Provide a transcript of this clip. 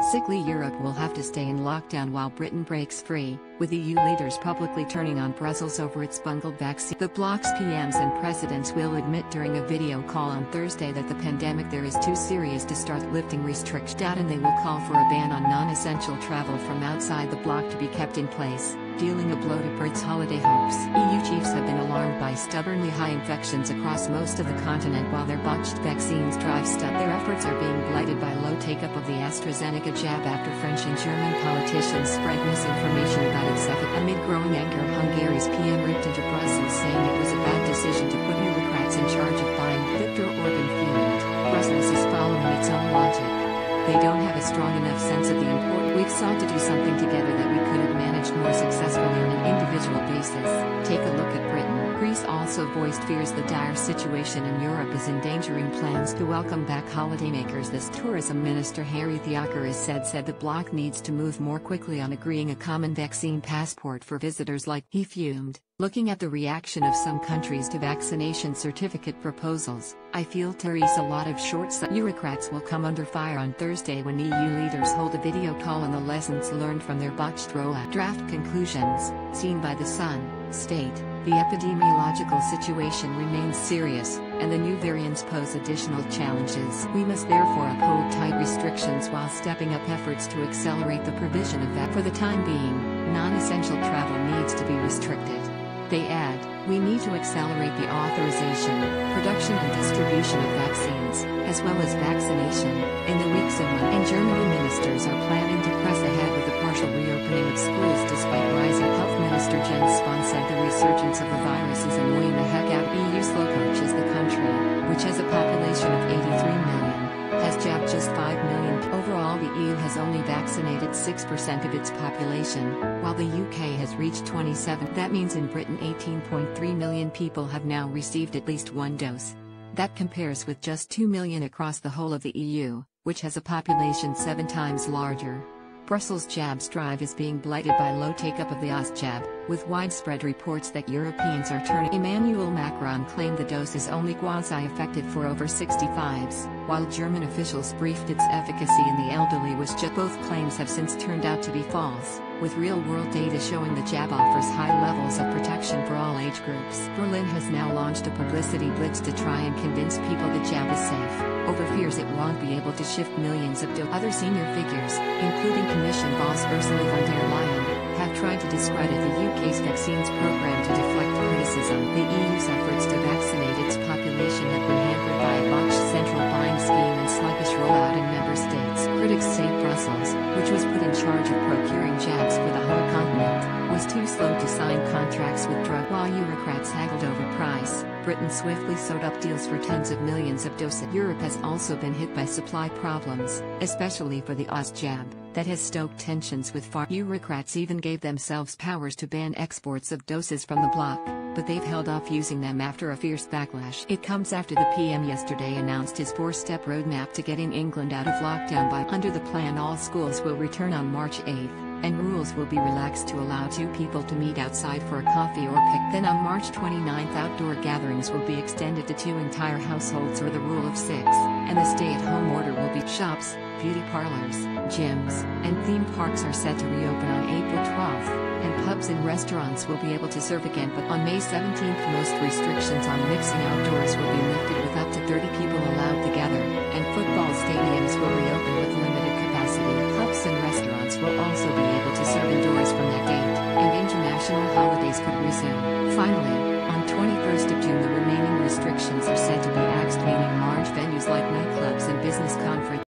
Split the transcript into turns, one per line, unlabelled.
Sickly Europe will have to stay in lockdown while Britain breaks free, with EU leaders publicly turning on Brussels over its bungled vaccine. The bloc's PMs and presidents will admit during a video call on Thursday that the pandemic there is too serious to start lifting restrictions, and they will call for a ban on non-essential travel from outside the bloc to be kept in place, dealing a blow to Brits' holiday hopes. EU chiefs have been alarmed by stubbornly high infections across most of the continent while their botched vaccines drive their efforts are being blighted by low take-up of the AstraZeneca jab after French and German politicians spread misinformation about its efficacy. Amid growing anger, Hungary's PM ripped into Brussels saying it was a bad decision to put Eurocrats in charge of buying. Viktor Orban fumed. Brussels is following its own logic. They don't have a strong enough sense of the importance. We've sought to do something together that we could have managed more successfully on an individual basis. Take a look at Britain. Greece also voiced fears the dire situation in Europe is endangering plans to welcome back holidaymakers. This tourism minister Harry Theocharis said the bloc needs to move more quickly on agreeing a common vaccine passport for visitors. Like he fumed. Looking at the reaction of some countries to vaccination certificate proposals, I feel there is a lot of short-sighted. Eurocrats will come under fire on Thursday when EU leaders hold a video call on the lessons learned from their botched rollout. Draft conclusions, seen by The Sun, state, the epidemiological situation remains serious, and the new variants pose additional challenges. We must therefore uphold tight restrictions while stepping up efforts to accelerate the provision of that. For the time being, non-essential travel needs to be restricted. They add, we need to accelerate the authorisation, production and distribution of vaccines, as well as vaccination, in the weeks and months. And Germany ministers are planning to press ahead with a partial reopening of schools despite rising. Health Minister Jens Spahn said the resurgence of the virus is annoying the heck out of EU. Slowcoaches, the country, which has a population of 83 million, has jabbed just 5 million. Overall, the EU has only vaccinated 6% of its population, while the UK has reached 27%. That means in Britain 18.3 million people have now received at least one dose. That compares with just 2 million across the whole of the EU, which has a population 7 times larger. Brussels' jabs drive is being blighted by low take-up of the Oz jab, with widespread reports that Europeans are turning. Emmanuel Macron claimed the dose is only quasi-effective for over 65s, while German officials briefed its efficacy in the elderly was just. Both claims have since turned out to be false, with real-world data showing the jab offers high levels of protection for all age groups. Berlin has now launched a publicity blitz to try and convince people the jab is safe, over fears it won't be able to shift millions of Other senior figures, including Commission boss Ursula von der Leyen, have tried to discredit the UK's vaccines program to deflect criticism. The EU's efforts to vaccinate its population have been hampered by a botched central buying scheme and sluggish rollout in member states. Critics say Brussels, which was put in charge of procuring jabs for the whole continent, was too slow to sign contracts with while Eurocrats haggled over price. Britain swiftly sewed up deals for tens of millions of doses. Europe has also been hit by supply problems, especially for the Oz jab, that has stoked tensions with Eurocrats even gave themselves powers to ban exports of doses from the bloc, but they've held off using them after a fierce backlash. It comes after the PM yesterday announced his 4-step roadmap to getting England out of lockdown by. Under the plan, all schools will return on March 8th. And rules will be relaxed to allow 2 people to meet outside for a coffee or pick. Then on March 29th, outdoor gatherings will be extended to 2 entire households or the rule of 6, and the stay-at-home order will be. Shops, beauty parlors, gyms, and theme parks are set to reopen on April 12th, and pubs and restaurants will be able to serve again. But on May 17th, most restrictions on mixing outdoors will be lifted with up to 30 people allowed to gather, and football stadiums will reopen with limited capacity. Pubs and restaurants will also be able to serve indoors from that date, and international holidays could resume. Finally, on 21st of June the remaining restrictions are set to be axed, meaning large venues like nightclubs and business conferences